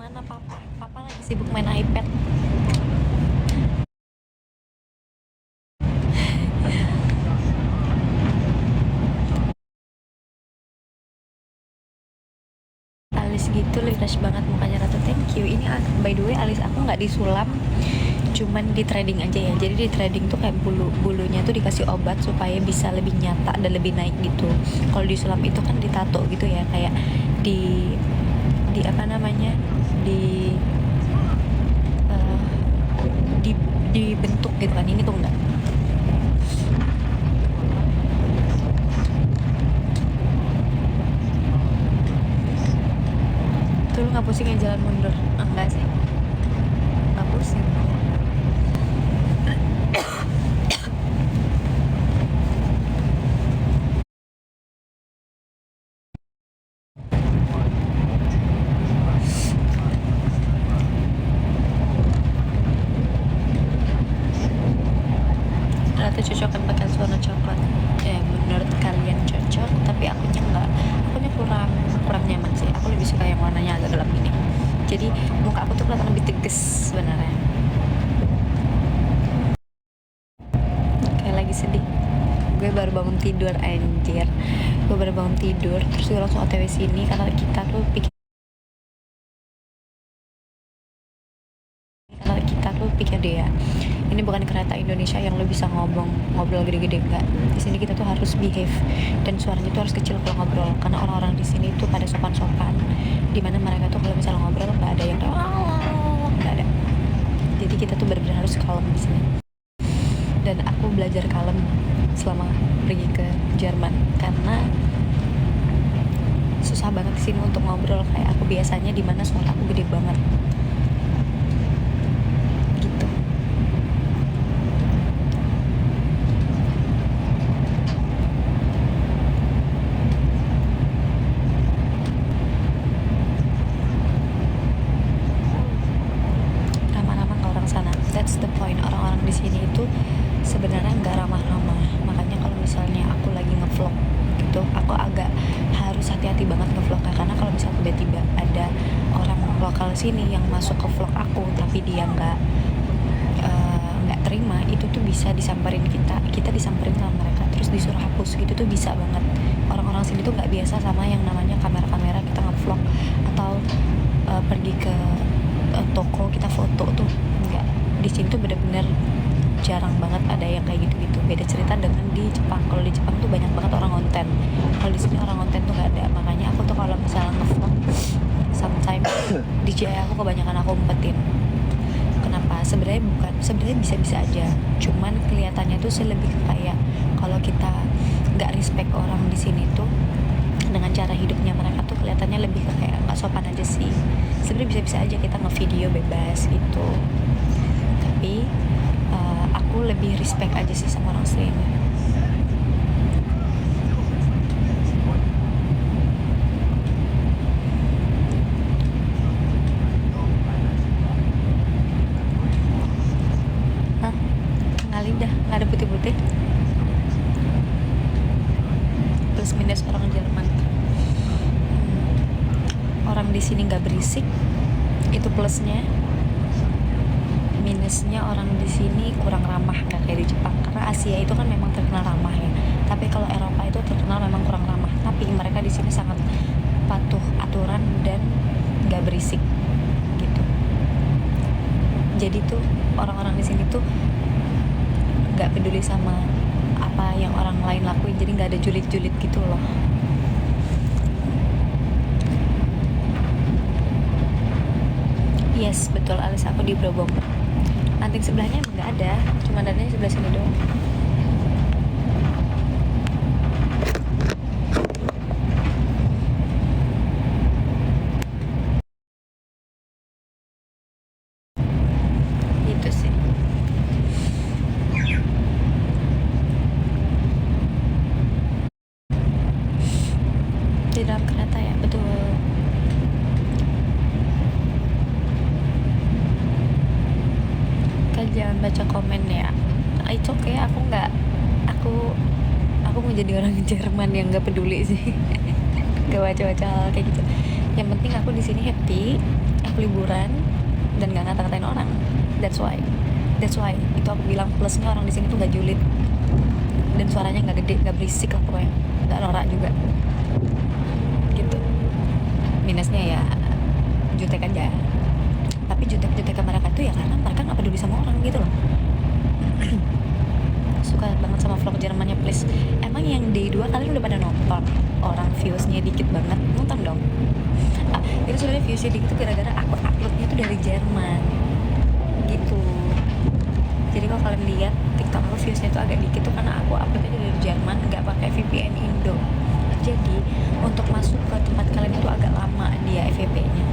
Mana papa? Papa lagi sibuk main iPad. Alis gitu refresh banget mukanya Ratu. Thank you. Ini by the way alis aku nggak disulam, cuman di threading aja ya. Jadi di threading tuh kayak bulunya tuh dikasih obat supaya bisa lebih nyata dan lebih naik gitu. Kalau disulam itu kan ditato gitu ya, kayak di apa namanya, di uh, di dibentuk gitu kan. Ini tuh enggak. Tuh lu nggak pusing ya jalan mundur? Enggak sih, nggak pusing. Ratu cocok kan pakai warna coklat. Ya menurut kalian cocok, tapi akunya enggak. Akunya kurang kurang nyaman sih. Aku lebih suka yang warnanya agak gelap ini. Jadi muka aku tuh kelihatan lebih tegas sebenarnya. Kayak lagi sedih. Gue baru bangun tidur anjir. Gue baru bangun tidur terus gue langsung OTW sini karena kita tuh pikir dia ini bukan kereta Indonesia yang lo bisa ngobrol gede-gede, enggak. Di sini kita tuh harus behave dan suaranya tuh harus kecil kalau ngobrol, karena orang-orang di sini tuh pada sopan-sopan, dimana mereka tuh kalau misalnya ngobrol nggak ada yang nggak ada. Jadi kita tuh benar-benar harus kalem di sini. Dan aku belajar kalem selama pergi ke Jerman karena susah banget di sini untuk ngobrol kayak aku biasanya, dimana suara aku gede banget. That's the point. Orang-orang di sini itu sebenarnya nggak ramah-ramah. Makanya kalau misalnya aku lagi ngevlog gitu, aku agak harus hati-hati banget ngevlognya, karena kalau misalnya tiba-tiba ada orang lokal sini yang masuk ke vlog aku tapi dia nggak terima, itu tuh bisa disamperin kita disamperin sama mereka terus disuruh hapus gitu tuh bisa banget. Orang-orang sini tuh nggak biasa sama yang namanya kamera-kamera kita ngevlog atau pergi ke toko kita foto tuh enggak. Di sini tuh bener-bener jarang banget ada yang kayak gitu-gitu. Beda cerita dengan di Jepang. Kalau di Jepang tuh banyak banget orang konten. Kalau di sini orang konten tuh nggak ada. Makanya aku tuh kalau misalnya ngevlog, sometimes DJI aku kebanyakan aku umpetin. Kenapa? Sebenarnya bisa-bisa aja. Cuman kelihatannya tuh lebih kayak kalau kita nggak respect orang di sini tuh dengan cara hidupnya mereka tuh kelihatannya lebih kayak nggak sopan aja sih. Sebenarnya bisa-bisa aja kita ngevideo bebas gitu, tapi aku lebih respect aja sih sama orang sini. Hah? Ngalih dah, nggak ada putih-putih. Plus minus orang Jerman. Orang di sini nggak berisik, itu plusnya. Minusnya orang di sini kurang ramah, nggak kayak di Jepang. Karena Asia itu kan memang terkenal ramah ya, tapi kalau Eropa itu terkenal memang kurang ramah. Tapi mereka di sini sangat patuh aturan dan nggak berisik gitu. Jadi tuh orang-orang di sini tuh nggak peduli sama apa yang orang lain lakuin, jadi nggak ada julid-julid gitu loh. Yes, betul, alis aku di Brobong. Anting sebelahnya emang nggak ada, cuma adanya sebelah sini doang. Itu sih. Di dalam kereta ya, betul. Kan jangan baca komen ya. It's okay, aku mau jadi orang Jerman yang nggak peduli sih. Gak baca-baca hal kayak gitu. Yang penting aku di sini happy. untuk liburan dan nggak ngata-ngatain orang. That's why itu aku bilang plusnya orang di sini tuh nggak julid dan suaranya nggak gede, nggak berisik lah pokoknya, nggak norak juga gitu. Minusnya ya jutek aja, tapi jutek mereka tuh ya karena mereka nggak peduli sama orang gitu loh. Suka banget sama vlog Jermannya, please. Emang yang day 2 kalian udah pada nonton? Orang viewsnya dikit banget, nonton dong. Itu sebenarnya viewsnya dikit tuh gara-gara aku uploadnya tuh dari Jerman gitu. Jadi kalau kalian lihat TikTok aku viewsnya tuh agak dikit tuh karena aku uploadnya dari Jerman, nggak pakai VPN Indo. Jadi untuk masuk ke tempat kalian itu agak lama dia FVP-nya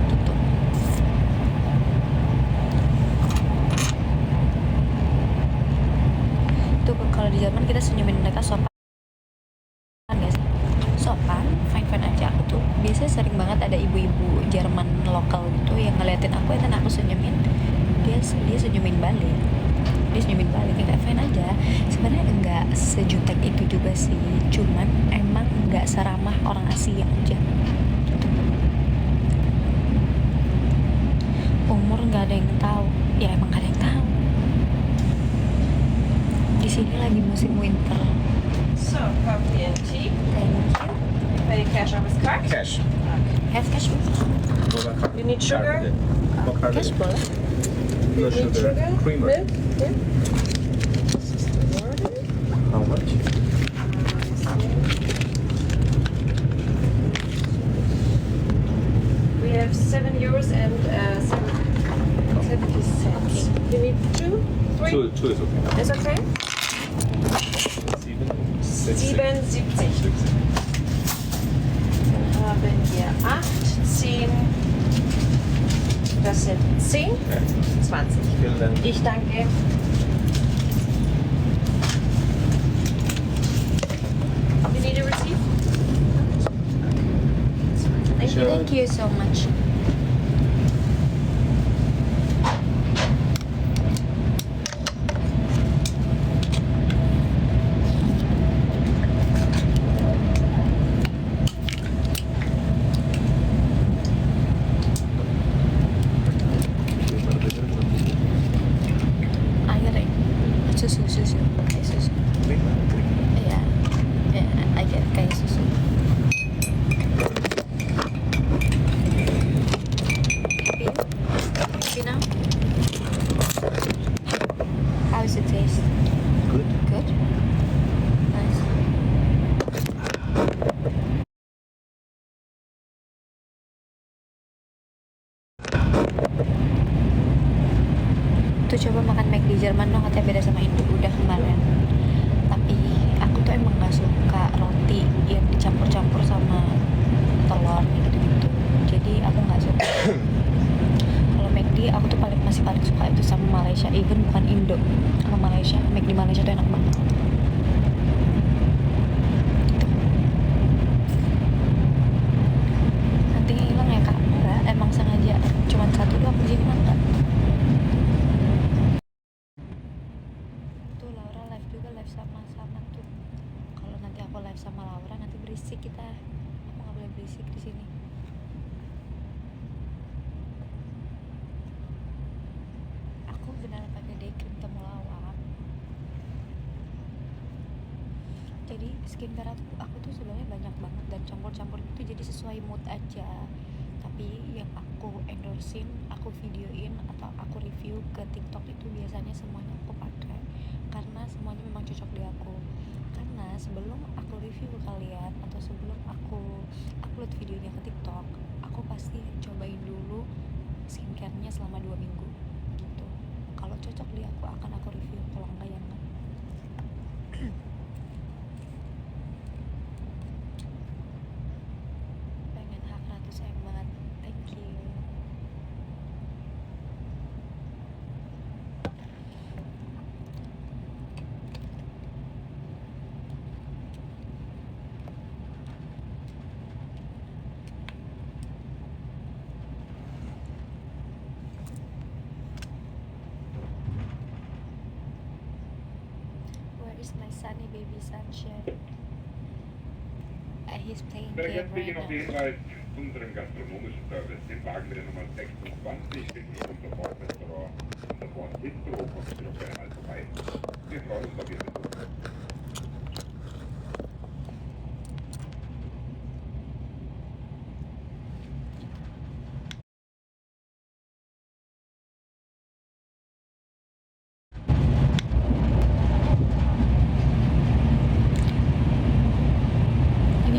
gitu. Tuh kalau di Jerman kita senyumin mereka sopan gak sih? Sopan, fine aja. Aku tuh biasanya sering banget ada ibu-ibu Jerman lokal gitu yang ngeliatin aku, dan aku senyumin, dia senyumin balik, kayak fine aja. Sebenarnya enggak sejutek itu juga sih, cuman emang enggak seramah orang Asia aja gitu. Umur nggak ada yang tahu, ya emang nggak ada yang tahu. Di sini lagi musim winter. So, coffee and tea. Thank you. Pay cash or with card? Cash. Have cash? You need sugar? Cash boleh. No Need sugar. Creamer. Milk? Yeah. How much? We have €7 and 70 cents. You need 2? 3? Two is okay. Is okay? 77. Dann haben wir 8, 10. Das sind 10, 20. Vielen Dank. Ich danke. You need a receipt? Thank you. Thank you so much. Air ya? Susu. Kayak susu. Iya. Ya, agak kayak susu. Happy now? How does it taste? Good. Good? Nice. Tuh coba makan McD di Jerman dong, katanya beda sama Indo udah kemarin. Tapi aku tuh emang gak suka roti yang dicampur-campur sama telur gitu-gitu. Jadi aku gak suka. Kalau McD aku tuh masih paling suka itu sama Malaysia, even bukan Indo, sama Malaysia. McD Malaysia tuh enak banget. Nantinya hilang ya kak? Enggak, emang sengaja cuman satu doang di sini makan. Tuh Laura live juga, live sama tuh. Kalau nanti aku live sama Laura nanti berisik kita. Aku nggak boleh berisik di sini. Aku beneran pakai day cream temulawak. Jadi skincare aku tuh sebenarnya banyak banget dan campur-campur itu jadi sesuai mood aja. Tapi yang aku endorsein, aku videoin atau aku review ke TikTok itu biasanya semuanya aku pakai karena semuanya memang cocok di aku. Karena sebelum aku review ke kalian atau sebelum aku upload videonya ke TikTok, aku pasti cobain dulu skincare-nya selama 2 minggu gitu. Kalau cocok di aku akan aku review, kalau enggak ya enggak. Pengen hak 100M banget. Thank you. Where is my sunny baby sunshine? He's playing game right now. Unseren gastronomischen Service, den Wagen mit der Nummer Lagi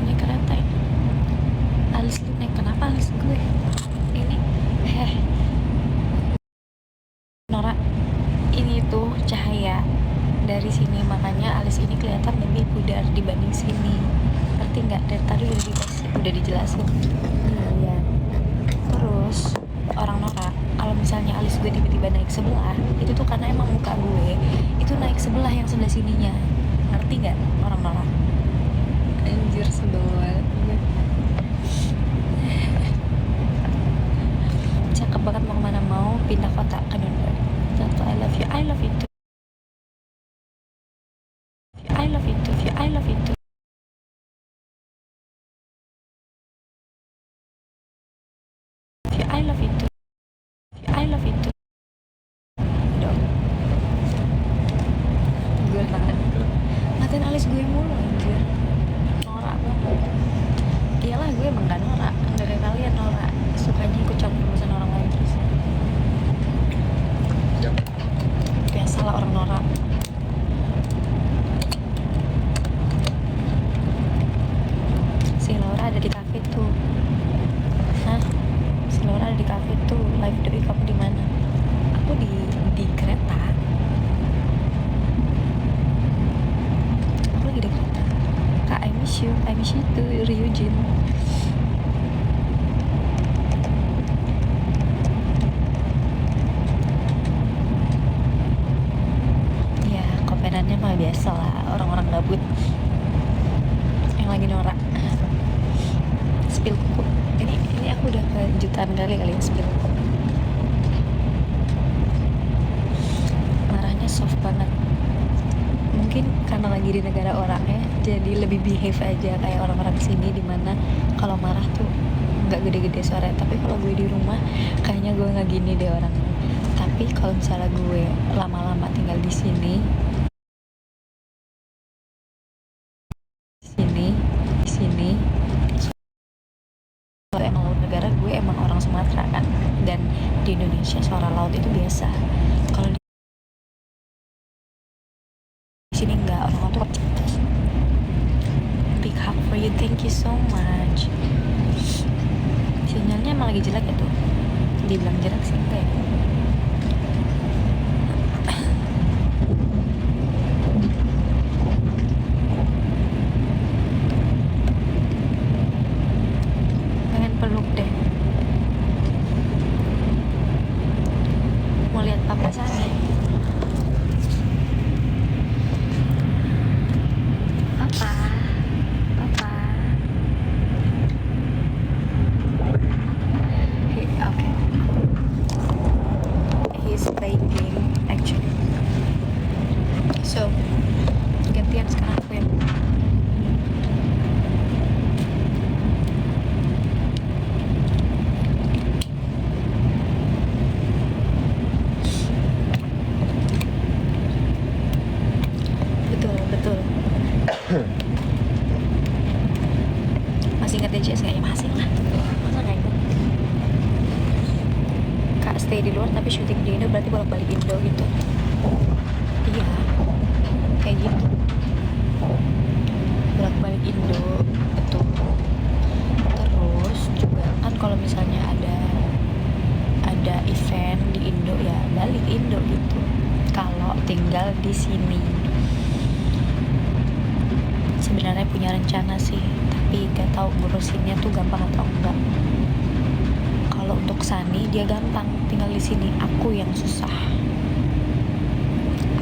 naik kereta ini. Alis lu naik kenapa alis gue? Ini, Nora, ini tuh cahaya dari sini, makanya alis ini kelihatan lebih pudar dibanding sini. Ngerti nggak? Dari tadi udah dijelasin. Iya. Terus orang Nora, kalau misalnya alis gue tiba-tiba naik sebelah, itu tuh karena emang muka gue itu naik sebelah yang sebelah sininya. Ngerti nggak orang Nora? Anjir, sebel banget gue. Cakep banget, mau kemana, mau pindah kota ke Nuremberg. Jatuh, I love you, I love you too. I love you too, I love you too. I love you too, I love you too. Dong. Gue nahan. Matiin alis gue mulu anjir. Norak banget. Iyalah, gue emang gak norak. Dari kalian norak, sukanya ikut campur urusan orang lain terus. Yep. Biasalah orang norak. Si Laura ada di kafe tuh. Hah? Si Laura ada di kafe tuh. Live doi, kamu di mana? Aku di kereta. Aku lagi di kereta. Kak, I miss you too, Ryujin. Ya, komenannya mah biasa lah, orang-orang gabut yang lagi norak. Spill kuku. Ini aku udah kejutaan kali ya spill kuku. Marahnya soft banget. Mungkin karena lagi di negara orangnya, jadi lebih behave aja kayak orang-orang sini, dimana kalau marah tuh nggak gede-gede suara. Tapi kalau gue di rumah, kayaknya gue nggak gini deh orangnya. Tapi kalau misalnya gue lama-lama tinggal di sini, kalau emang laut negara, gue emang orang Sumatera kan, dan di Indonesia suara laut itu biasa. Kalau di sini enggak, orang tuh big hug for you, thank you so much. Sinyalnya emang lagi jelek ya tuh, dibilang jelek sih enggak ya. Pengen peluk deh, mau lihat papa sana. Papa. Okay. He's playing game actually. So, gantian sekarang aku yang betul. Masih ingat ya CS kayaknya? Masih lah, masa nggak ingat? Kak stay di luar tapi syuting di Indo, berarti bolak-balik Indo gitu. Iya, kayak gitu, bolak-balik Indo, betul. Terus juga kan kalau misalnya ada event di Indo, ya balik Indo gitu. Kalau tinggal di sini sebenarnya punya rencana sih, tapi gak tahu ngurusinnya tuh gampang atau enggak. Kalau untuk Sani dia gampang, tinggal di sini. Aku yang susah.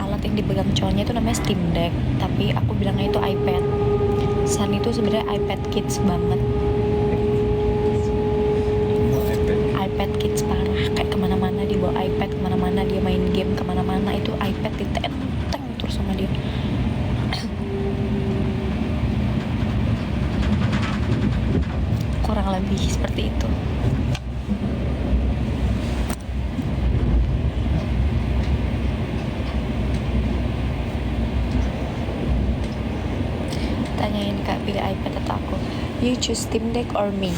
Alat yang dipegang cowoknya itu namanya Steam Deck, tapi aku bilangnya itu iPad. Sani itu sebenarnya iPad Kids banget. iPad Kids parah, kayak kemana-mana dia bawa iPad, kemana-mana dia main game, kemana-mana itu iPad ditenteng terus sama dia. Kurang lebih seperti itu. you choose Steam Deck or me?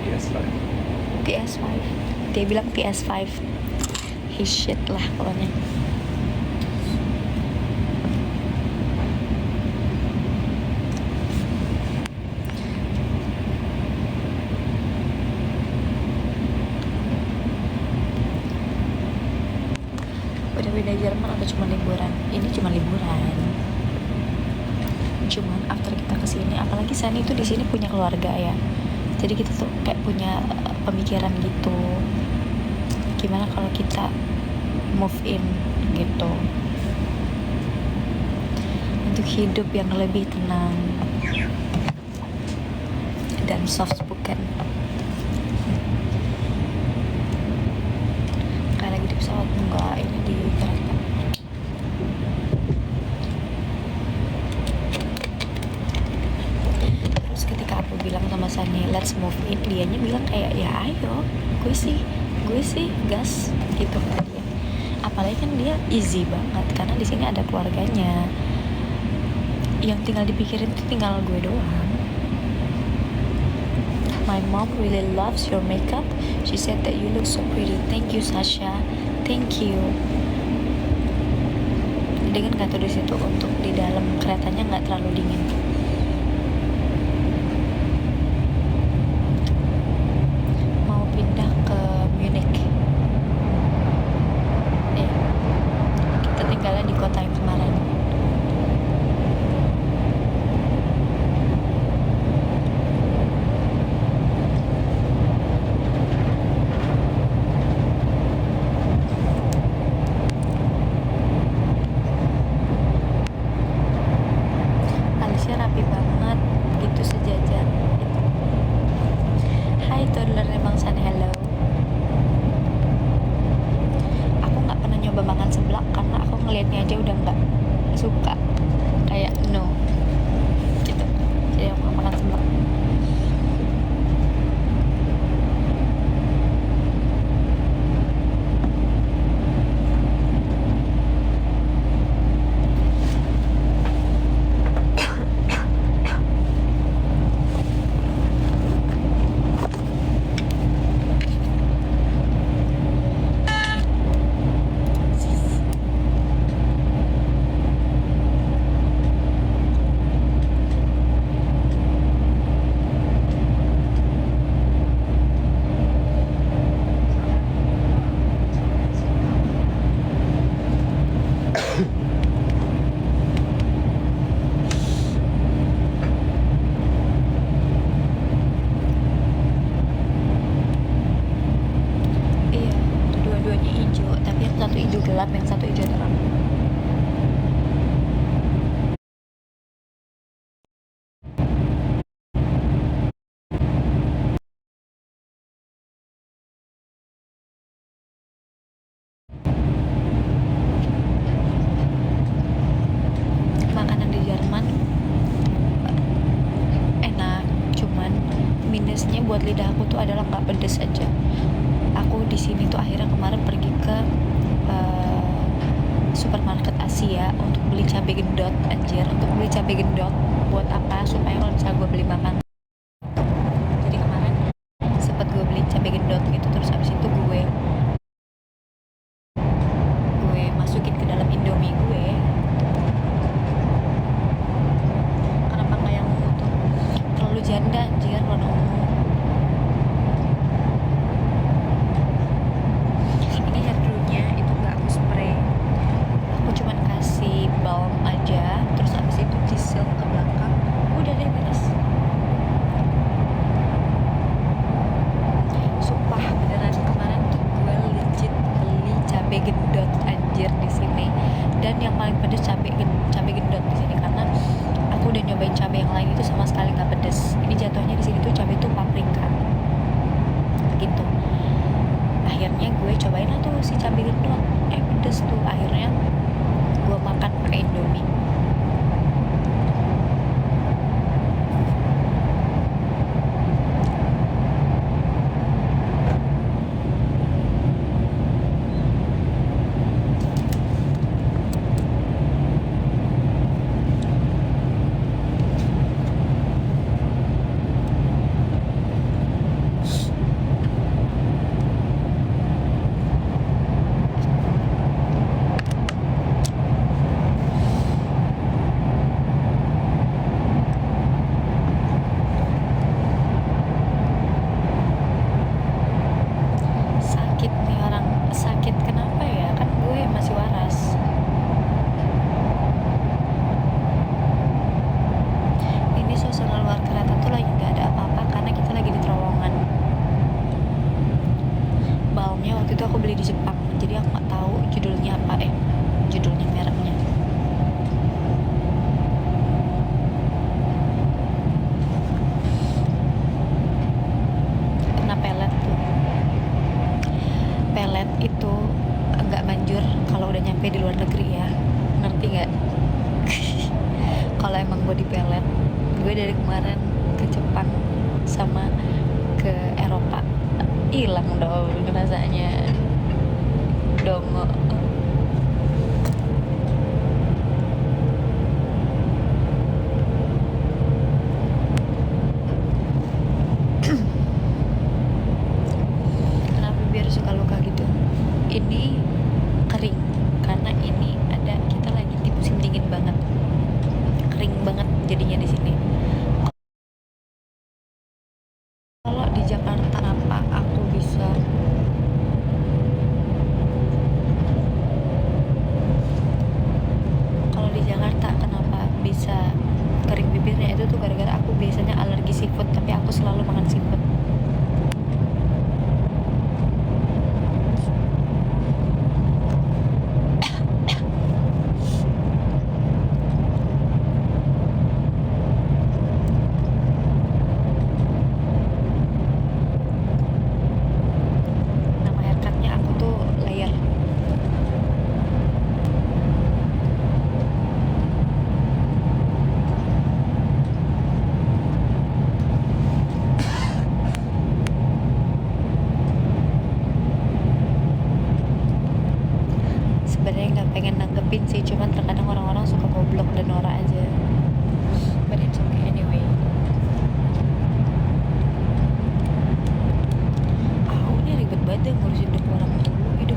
PS5. PS5. Dia bilang PS5. His shit lah pokoknya. Udah beda Jerman atau cuma liburan? Ini cuma liburan. Cuman after kita kesini, apalagi Sani itu di sini punya keluarga ya. Jadi kita tuh kayak punya pemikiran gitu. Gimana kalau kita move in gitu, untuk hidup yang lebih tenang dan soft spoken. Kayak lagi di pesawat, enggak, ini di kereta. Terus ketika aku bilang sama Sani let's move in, dianya bilang kayak ya ayo, gue sih gas gitu kan dia. Apalagi kan dia easy banget karena di sini ada keluarganya. Yang tinggal dipikirin tuh tinggal gue doang. My mom really loves your makeup. She said that you look so pretty. Thank you Sasha. Thank you. Dingin gak tuh di situ untuk di dalam keretanya nggak terlalu dingin. Mau pindah ke Munich. Kita tinggalnya di kota yang kemarin. Alisnya rapi banget gitu sejajar. Hai toddlernya Bang San, hello. Aku nggak pernah nyoba makan seblak karena aku ngelihatnya aja udah nggak suka, kayak no gitu. Jadi aku nggak makan seblak. Iya, dua-duanya hijau, tapi yang satu hijau gelap, yang satu hijau terang. Makanan di Jerman enak, cuman minusnya buat lidah aku tuh adalah nggak pedes aja. Aku di sini tuh akhirnya kemarin pergi ke supermarket Asia untuk beli cabai gendot, anjir, untuk beli cabai gendot. Buat apa? Supaya kalau misalnya gue beli makan. Jadi kemarin sempet gue beli cabai gendot gitu, terus habis itu gue masukin ke dalam Indomie gue. Kenapa nggak yang itu? Terlalu janda anjir warna ungu. Ini hairdo-nya itu nggak aku spray, aku cuman kasih balm aja, terus habis itu di seal ke belakang, udah deh beres. Sumpah beneran hilang dong rasanya dongo. Kenapa biar suka luka gitu? Ini kering karena ini ada kita lagi di musim dingin banget, kering banget jadinya di sini. Kalau di Jakarta apa aku bisa kalau di Jakarta kenapa bisa kering bibirnya itu tuh gara-gara aku biasanya alergi seafood, tapi aku selalu makan seafood. Nama haircutnya aku tuh layer. Sebenarnya nggak pengen nanggepin sih, cuman terkadang orang-orang suka goblok dan norak aja. But it's okay anyway. Ini ribet banget deh ngurus hidup orang mulu.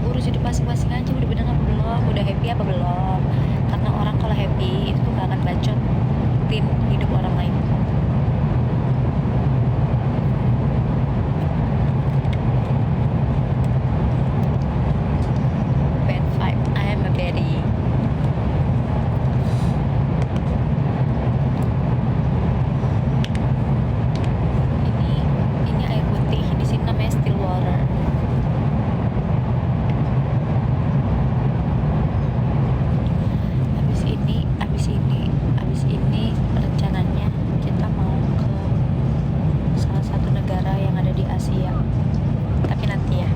Urus hidup masing-masing aja. Udah bener apa belum? Udah happy apa belum? Karena orang kalau happy itu tuh gak akan bacotin hidup orang lain. Bad vibe. I am a baddie. Ini air putih. Di sini namanya still water. Habis ini rencananya kita mau ke salah satu negara yang ada di Asia. Tapi nanti ya.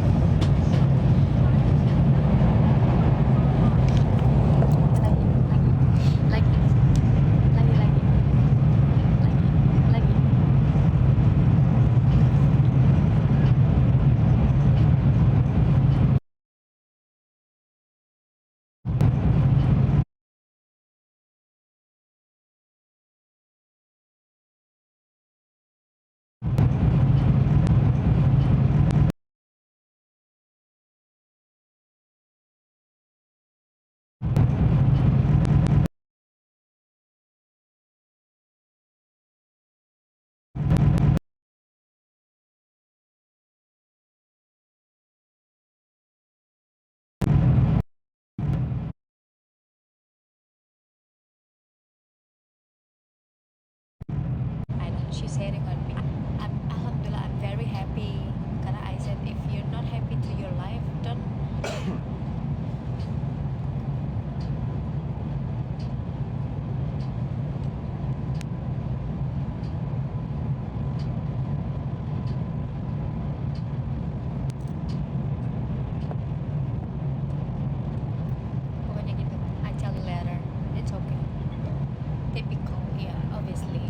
Lagi. I know she's hating on me. Alhamdulillah, I'm very happy. Karena I said if you're not happy to your life, don't. Pokoknya gitu. I tell you later. It's okay. Typical, yeah, obviously.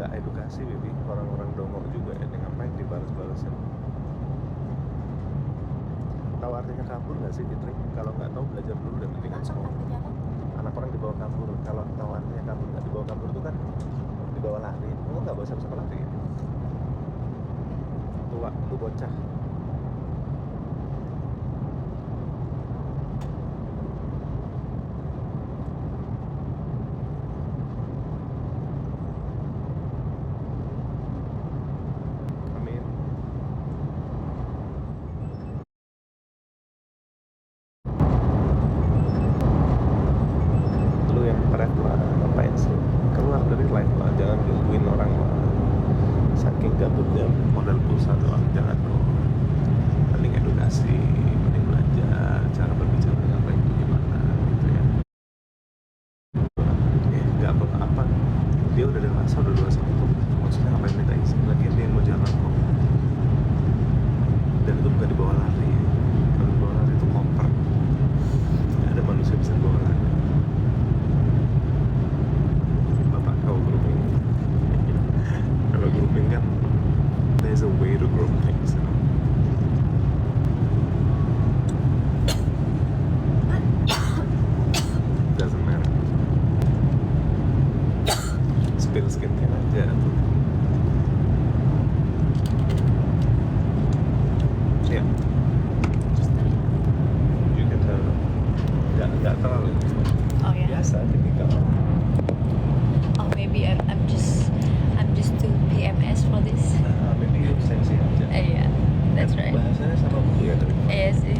nggak edukasi, Bibi. Orang-orang dongok juga ya, ngapain dibalas-balasin. Tahu artinya kabur nggak sih, Fitri? Kalau nggak tahu belajar dulu dan mendingan sekolah. Anak orang dibawa kabur. Kalau tahu artinya kabur, nggak dibawa kabur itu kan dibawa lari. Lu nggak bawa sama lari ya? Tua, lu bocah. Amin. Lu yang keren lah, ngapain sih? Keluar dari live lah, jangan gangguin orang lah. Saking gabutnya modal pulsa doang, jangan dong. Mending edukasi, mending belajar cara berbicara dengan baik itu gimana gitu ya. Nggak apa-apa, dia udah dewasa, udah dewasa kok. Maksudnya ngapain minta izin? Lagian dia yang mau jalan kok. Dan itu bukan dibawa lari. Kalau dibawa lari itu koper. Nggak ada manusia bisa dibawa lari. Bapak kau grooming. Kalau grooming kan there's a way to groom things, you know? Doesn't matter. Spill skincare aja tuh. Yeah. You can tell. Nggak terlalu. Oh ya. Biasa tipikal. Oh, maybe I'm just too PMS for this. Maybe you sensi aja. Yeah, that's right. Bahasanya sama dulu ya tadi. Iya sih.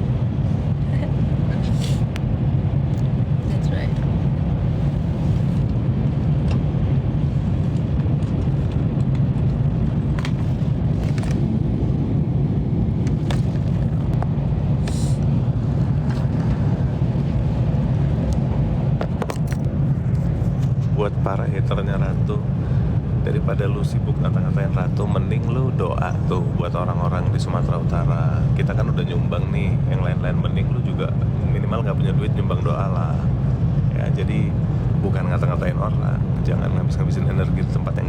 That's right. Buat para haternya Ratu, daripada lu sibuk ngata-ngatain Ratu, mending lu doa tuh buat orang-orang di Sumatera Utara. Kita kan udah nyumbang nih, yang lain-lain mending lu juga minimal nggak punya duit nyumbang doa lah. Ya jadi bukan ngata-ngatain orang, jangan ngabis-ngabisin energi di tempat yang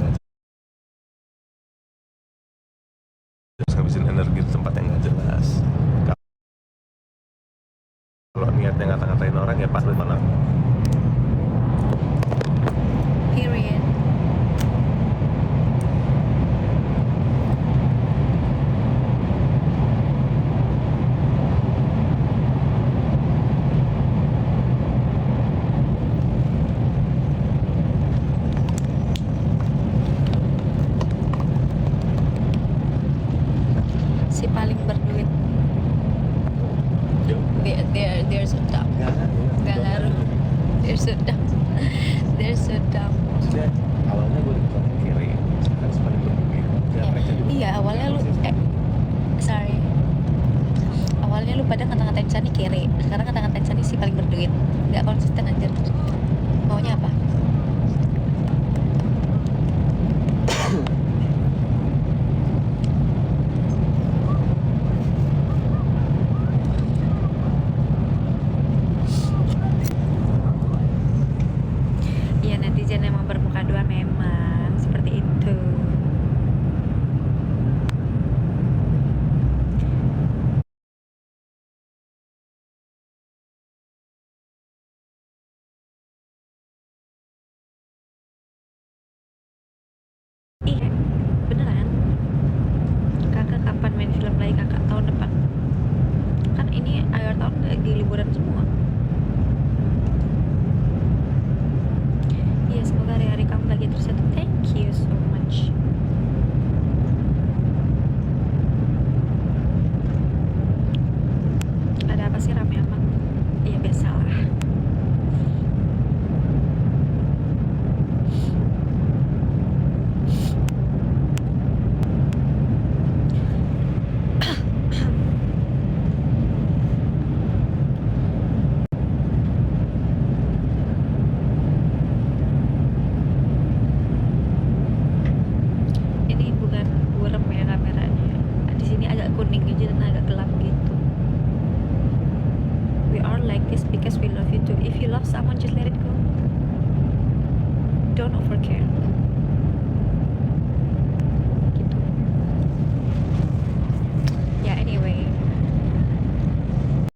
nggak jelas. Kalau niatnya ngata-ngatain orang ya pas mana